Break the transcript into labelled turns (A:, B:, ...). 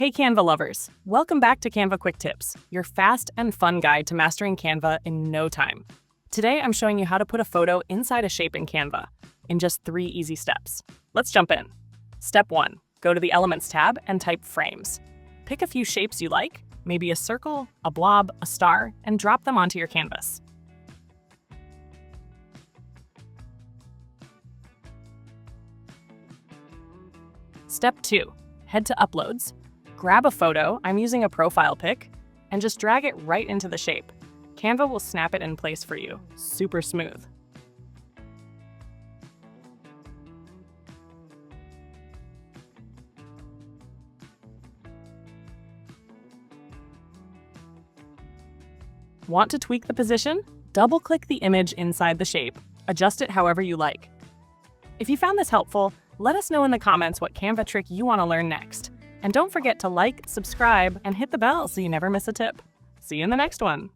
A: Hey Canva lovers! Welcome back to Canva Quick Tips, your fast and fun guide to mastering Canva in no time. Today I'm showing you how to put a photo inside a shape in Canva in just 3 easy steps. Let's jump in. Step 1. Go to the Elements tab and type Frames. Pick a few shapes you like, maybe a circle, a blob, a star, and drop them onto your canvas. Step 2. Head to Uploads. Grab a photo, I'm using a profile pic, and just drag it right into the shape. Canva will snap it in place for you. Super smooth. Want to tweak the position? Double-click the image inside the shape. Adjust it however you like. If you found this helpful, let us know in the comments what Canva trick you want to learn next. And don't forget to like, subscribe, and hit the bell so you never miss a tip. See you in the next one.